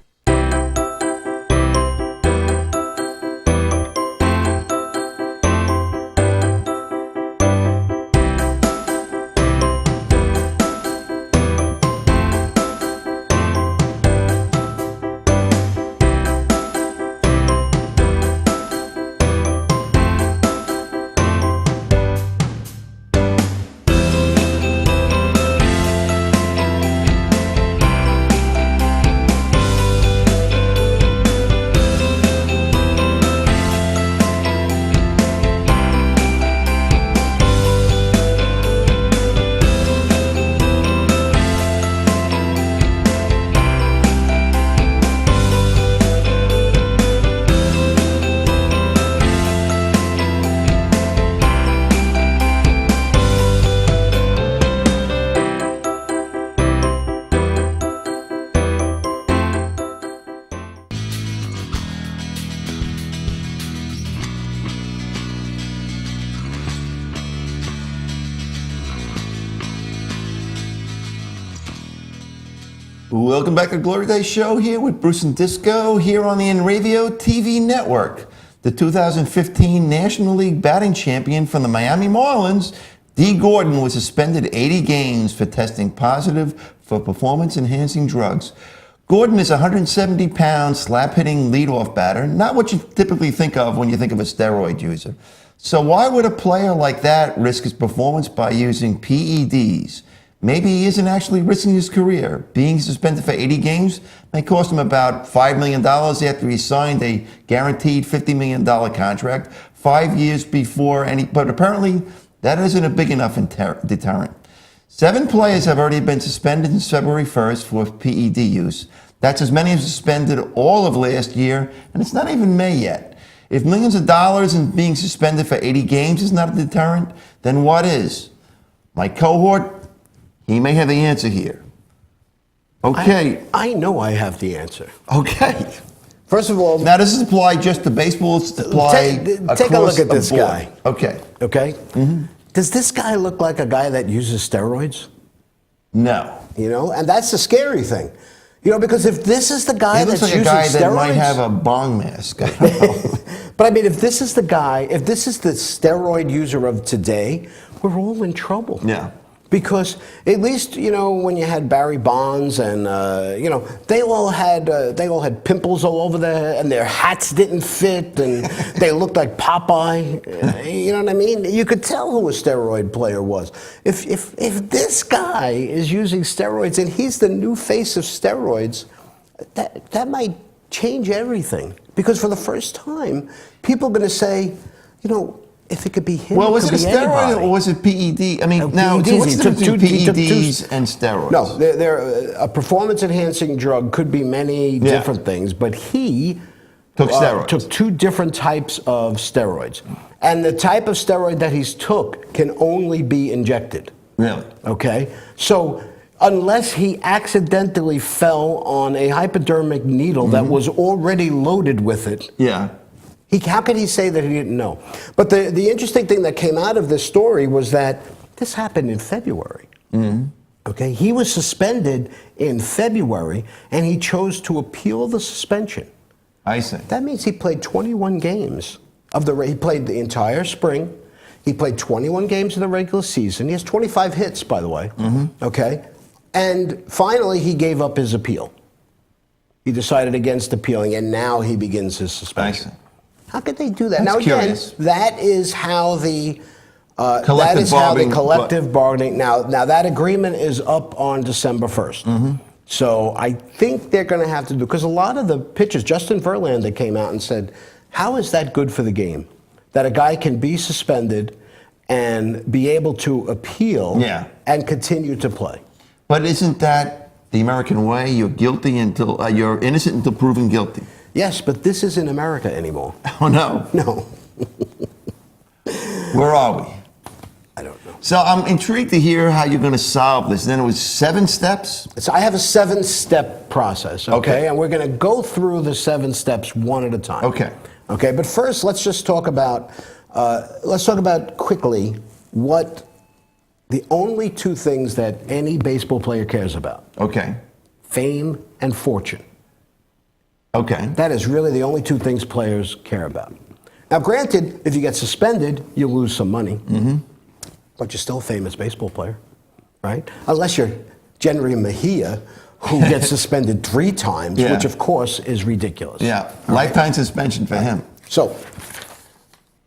Welcome back to the Glory Day Show here with Bruce and Disco here on the Inravio TV network. The 2015 National League batting champion from the Miami Marlins, D. Gordon was suspended 80 games for testing positive for performance-enhancing drugs. Gordon is a 170-pound slap-hitting leadoff batter, not what you typically think of when you think of a steroid user. So why would a player like that risk his performance by using PEDs? Maybe he isn't actually risking his career. Being suspended for 80 games may cost him about $5 million after he signed a guaranteed $50 million contract 5 years before but apparently that isn't a big enough deterrent. 7 players have already been suspended since February 1st for PED use. That's as many as suspended all of last year, and it's not even May yet. If millions of dollars and being suspended for 80 games is not a deterrent, then what is? My cohort, he may have the answer here. Okay. I know I have the answer. Okay. First of all, Now, does this apply just to baseball? Does it apply take a look at this board? guy. Okay. Okay? Mm-hmm. Does this guy look like a guy that uses steroids? No. You know, and that's the scary thing. You know, because if this is the guy He looks that's like a using guy steroids, that might have a bong mask. I don't know. but I mean, if this is the guy, if this is the steroid user of today, we're all in trouble. Yeah. Because at least, you know, when you had Barry Bonds and you know, they all had pimples all over their head, and their hats didn't fit, and they looked like Popeye. You know what I mean? You could tell who a steroid player was. If this guy is using steroids and he's the new face of steroids, that might change everything. Because for the first time, people are going to say, you know, if it could be him, Well, was it a could be steroid anybody. or was it PED? I mean, No, now, PEDs. what's He the took difference between two- PEDs and steroids? No, they're a performance-enhancing drug could be many different things, but he Took steroids. took 2 different types of steroids. And the type of steroid that he's took can only be injected. Really? Okay? So unless he accidentally fell on a hypodermic needle that was already loaded with it, Yeah. how could he say that he didn't know? But the interesting thing that came out of this story was that this happened in February. Mm-hmm. Okay, he was suspended in February, and he chose to appeal the suspension. I see. That means he played 21 games he played the entire spring. He played 21 games of the regular season. He has 25 hits, by the way. Mm-hmm. Okay, and finally he gave up his appeal. He decided against appealing, and now he begins his suspension. I see. How could they do that? That's now, curious. again, that is how the Collective collective bargaining. Now that agreement is up on December 1st. Mm-hmm. So I think they're going to have to do, because a lot of the pitchers, Justin Verlander came out and said, "How is that good for the game? That a guy can be suspended and be able to appeal and continue to play." But isn't that the American way? You're guilty until you're innocent until proven guilty. Yes, but this isn't America anymore. Oh no. No. Where are we? I don't know. So I'm intrigued to hear how you're going to solve this. Then it was 7 steps? So I have a 7-step process, okay? Okay. And we're going to go through the 7 steps one at a time. Okay. Okay, but first let's just talk about quickly what the only 2 things that any baseball player cares about. Okay. Fame and fortune. Okay. That is really the only 2 things players care about. Now, granted, if you get suspended, you lose some money. Mm-hmm. But you're still a famous baseball player, right? Unless you're Jenry Mejia, who gets suspended 3 times, which, of course, is ridiculous. Yeah. Lifetime suspension for him. So,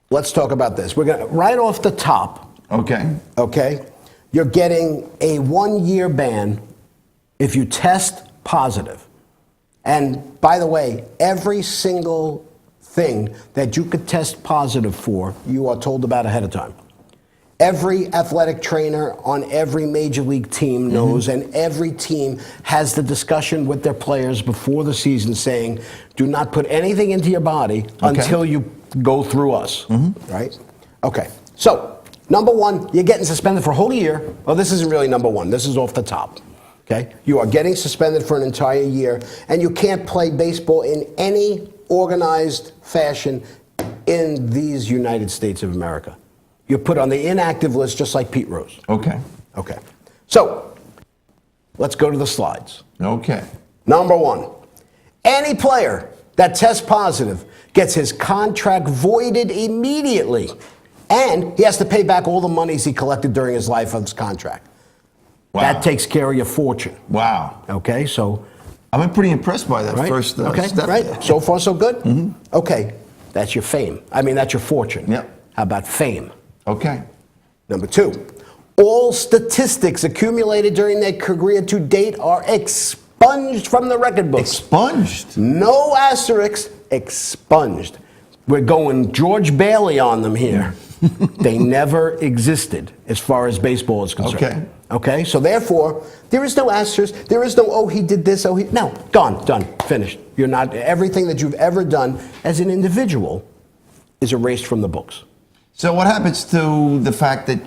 let's talk about this. We're going to, right off the top, okay, you're getting a 1-year ban if you test positive. And by the way, every single thing that you could test positive for, you are told about ahead of time. Every athletic trainer on every major league team knows, and every team has the discussion with their players before the season saying, do not put anything into your body until you go through us, right? Okay, so number 1, you're getting suspended for a whole year. Well, this isn't really number 1. This is off the top. Okay, you are getting suspended for an entire year, and you can't play baseball in any organized fashion in these United States of America. You're put on the inactive list just like Pete Rose. Okay. Okay. So, let's go to the slides. Okay. Number 1, any player that tests positive gets his contract voided immediately And he has to pay back all the monies he collected during his life of his contract. Wow. That takes care of your fortune. Wow. Okay, so... I'm pretty impressed by that Right? first step. Right? So far, so good? Mm-hmm. Okay, that's your fame. I mean, that's your fortune. Yep. How about fame? Okay. Number 2, all statistics accumulated during their career to date are expunged from the record books. Expunged? No asterisks, expunged. We're going George Bailey on them here. They never existed as far as baseball is concerned. Okay. Okay, so therefore, there is no asterisk, there is no, oh, he did this, oh, he, no, gone, done, finished. You're not, everything that you've ever done as an individual is erased from the books. So what happens to the fact that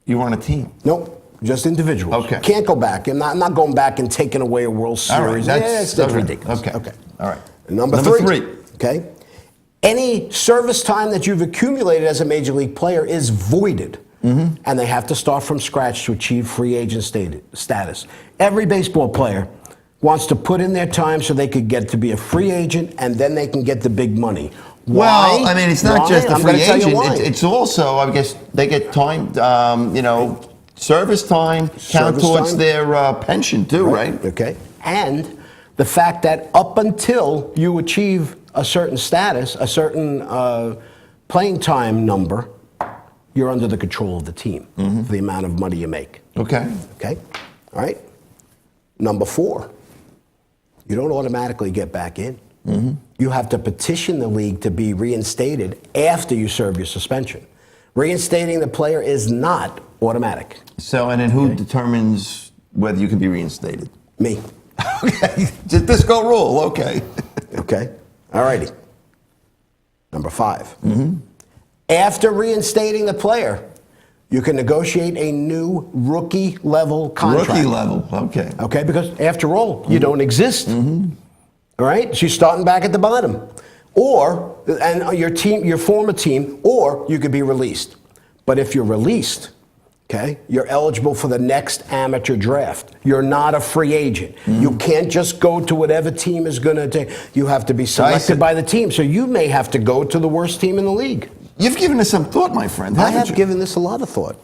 you're on a team? Nope, just individuals. Okay. Can't go back. I'm not going back and taking away a World All right, Series. that's That's okay. ridiculous. Okay. All right. Number three. Okay. Any service time that you've accumulated as a major league player is voided. Mm-hmm. And they have to start from scratch to achieve free agent status. Every baseball player wants to put in their time so they could get to be a free agent and then they can get the big money. Why? Well, I mean, it's not Why? just a I'm free gonna tell you agent. why. It's also, I guess, they get time, service time count Service towards time. their pension too, right? Okay. And the fact that up until you achieve a certain status, a certain playing time number, you're under the control of the team for the amount of money you make. Okay. Okay? All right? Number 4, you don't automatically get back in. Mm-hmm. You have to petition the league to be reinstated after you serve your suspension. Reinstating the player is not automatic. So, and then who determines whether you can be reinstated? Me. Okay. Just Disco rule. Okay. Okay? All righty. Number 5. Mm-hmm. After reinstating the player, you can negotiate a new rookie level contract. Rookie level. Okay. Okay, because after all, you don't exist. Mm-hmm. All right, so you're starting back at the bottom, or and your former team, or you could be released. But if you're released, okay, you're eligible for the next amateur draft. You're not a free agent. Mm-hmm. You can't just go to whatever team is going to take. You have to be selected by the team. So you may have to go to the worst team in the league. You've given this some thought, my friend. I have given this a lot of thought.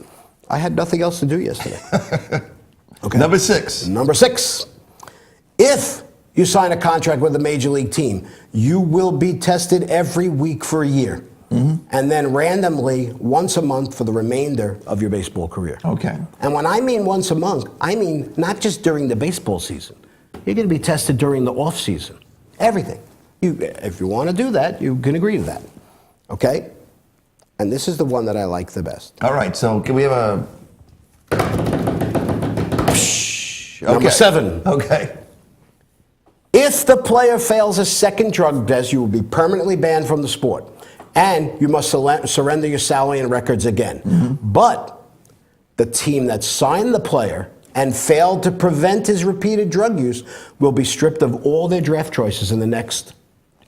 I had nothing else to do yesterday. Okay. Number 6. Number 6. If you sign a contract with a major league team, you will be tested every week for a year. Mm-hmm. And then randomly once a month for the remainder of your baseball career. Okay. And when I mean once a month, I mean not just during the baseball season. You're going to be tested during the off season. Everything. If you want to do that, you can agree to that. Okay? And this is the one that I like the best. All right, so can we have a... Number 7. Okay. If the player fails a second drug test, you will be permanently banned from the sport. And you must surrender your salary and records again. Mm-hmm. But the team that signed the player and failed to prevent his repeated drug use will be stripped of all their draft choices in the next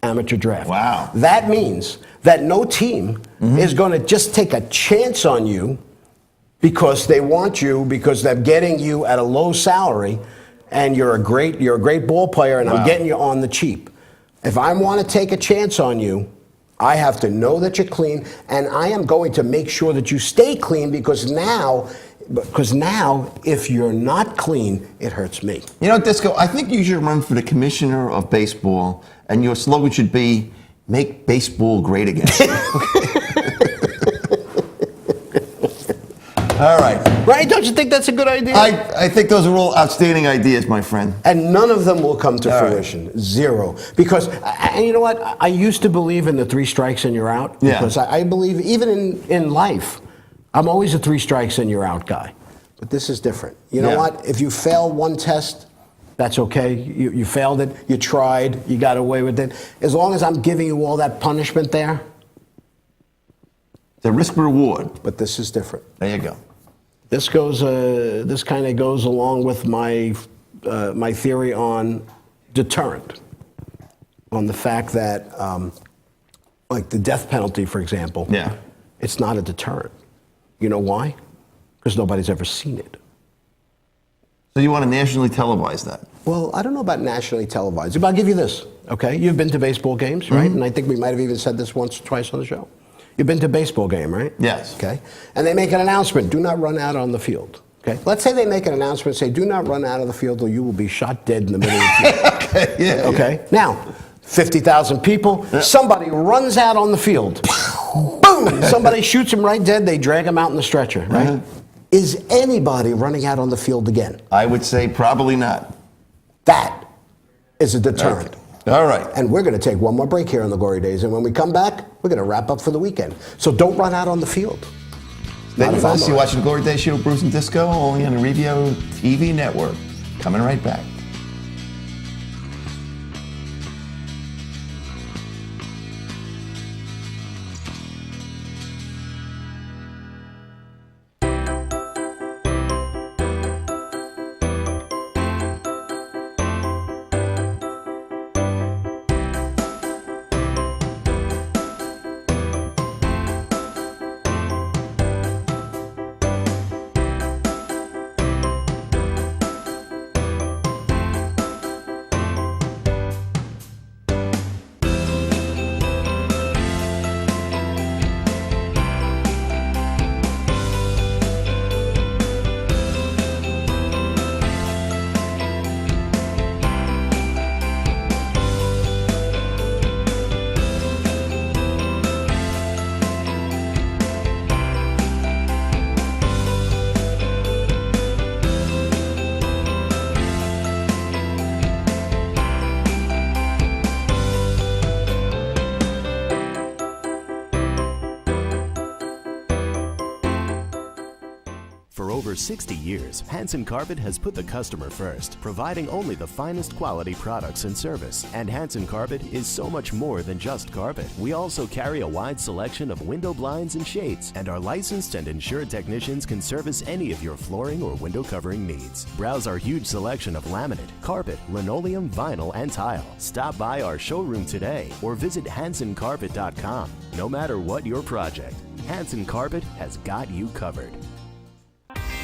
amateur draft. Wow. That means that no team is going to just take a chance on you because they want you, because they're getting you at a low salary, and you're a great ball player, and I'm getting you on the cheap. If I want to take a chance on you, I have to know that you're clean, and I am going to make sure that you stay clean because now, if you're not clean, it hurts me. You know, Disco, I think you should run for the commissioner of baseball, and your slogan should be, make baseball great again. All right. Right? Don't you think that's a good idea? I think those are all outstanding ideas, my friend. And none of them will come to All fruition. Right. Zero. Because, and you know what? I used to believe in the 3 strikes and you're out. Yeah. Because I believe, even in life, I'm always a 3 strikes and you're out guy. But this is different. You know what? If you fail one test, that's okay. You failed it. You tried. You got away with it. As long as I'm giving you all that punishment there. The risk reward. But this is different. There you go. This goes. This kind of goes along with my theory on deterrent, on the fact that, like the death penalty, for example. Yeah. It's not a deterrent. You know why? Because nobody's ever seen it. So you want to nationally televise that? Well, I don't know about nationally televised, but I'll give you this. Okay, you've been to baseball games, right? And I think we might have even said this once or twice on the show. You've been to a baseball game, right? Yes. Okay. And they make an announcement, do not run out on the field. Okay. Let's say they make an announcement, say, do not run out of the field or you will be shot dead in the middle of the field. Okay. Yeah. Okay. Now, 50,000 people, somebody runs out on the field. Boom! Somebody shoots him right dead, they drag him out in the stretcher, right? Is anybody running out on the field again? I would say probably not. That is a deterrent. Okay. All right. And we're going to take one more break here on the Glory Days. And when we come back, we're going to wrap up for the weekend. So don't run out on the field. Then you're watching Glory Day Show with Bruce and Disco, only on the Inravio TV network. Coming right back. For over 60 years, Hanson Carpet has put the customer first, providing only the finest quality products and service. And Hanson Carpet is so much more than just carpet. We also carry a wide selection of window blinds and shades, and our licensed and insured technicians can service any of your flooring or window covering needs. Browse our huge selection of laminate, carpet, linoleum, vinyl, and tile. Stop by our showroom today or visit Hansoncarpet.com. No matter what your project, Hanson Carpet has got you covered.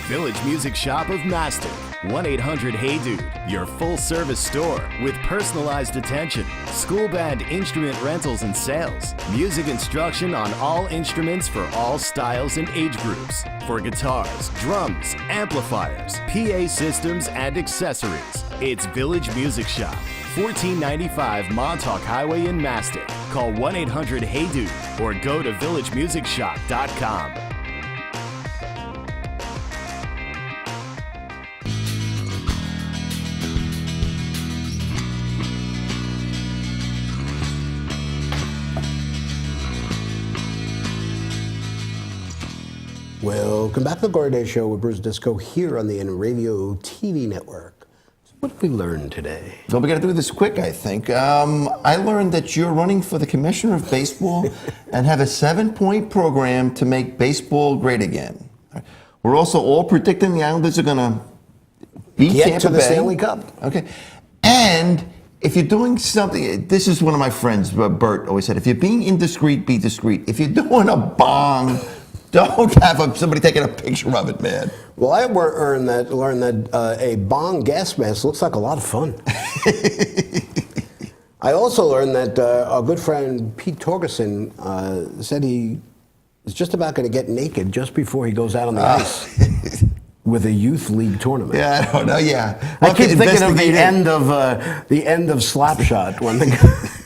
Village Music Shop of Mastic, 1-800-HEY-DUDE, your full-service store with personalized attention, school band instrument rentals and sales, music instruction on all instruments for all styles and age groups, for guitars, drums, amplifiers, PA systems, and accessories. It's Village Music Shop, 1495 Montauk Highway in Mastic. Call 1-800-HEY-DUDE or go to villagemusicshop.com. Welcome back to the Glory Day Show with Bruce Disco here on the Inravio TV network. So what did we learn today? So we got to do this quick, I think. I learned that you're running for the commissioner of baseball and have a 7-point program to make baseball great again. We're also all predicting the Islanders are going to beat Get Tampa to the Bay. Stanley Cup. Okay. And if you're doing something, this is one of my friends, Bert, always said, if you're being indiscreet, be discreet. If you're doing a bong, don't have somebody taking a picture of it, man. Well, I learned that a Bong gas mask looks like a lot of fun. I also learned that our good friend Pete Torgerson said he is just about going to get naked just before he goes out on the ice with a youth league tournament. Yeah, I don't know. Yeah, I keep thinking of the end of Slapshot when the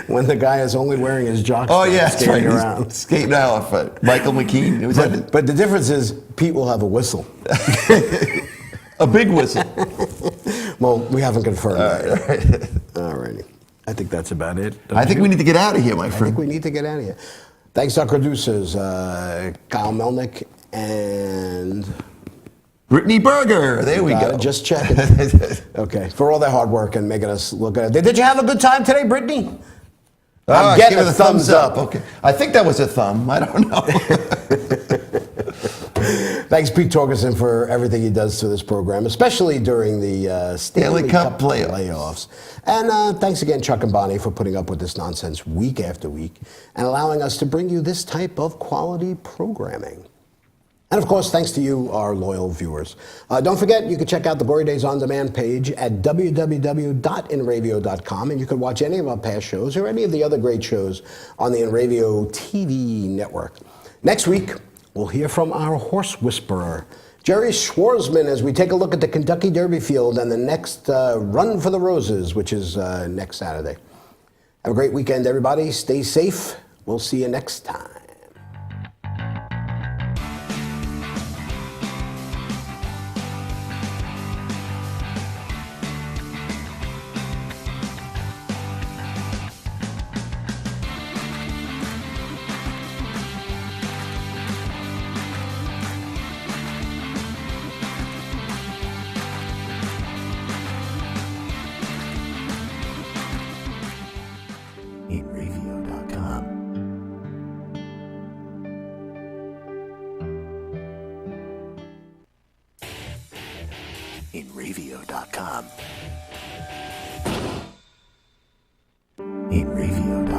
when the guy is only wearing his jock skating around. Skating out for Michael McKean. But the difference is Pete will have a whistle. A big whistle. Well, we haven't confirmed that. All All righty. I think that's about it. I think we need to get out of here, my I friend. think we need to get out of here. Thanks to our producers, Kyle Melnick and Brittany Berger. There we go. Just checking. Okay, for all their hard work and making us look at it. Did you have a good time today, Brittany? I'm getting give it a thumbs up. Okay. I think that was a thumb. I don't know. Thanks, Pete Torgerson, for everything he does to this program, especially during the Stanley Cup playoffs. And thanks again, Chuck and Bonnie, for putting up with this nonsense week after week and allowing us to bring you this type of quality programming. And of course, thanks to you, our loyal viewers. Don't forget, you can check out the Glory Days On Demand page at www.inravio.com, and you can watch any of our past shows or any of the other great shows on the Inravio TV network. Next week, we'll hear from our horse whisperer, Jerry Schwarzman, as we take a look at the Kentucky Derby field and the next Run for the Roses, which is next Saturday. Have a great weekend, everybody. Stay safe. We'll see you next time. Inravio.com. Inravio.com. Inravio.com.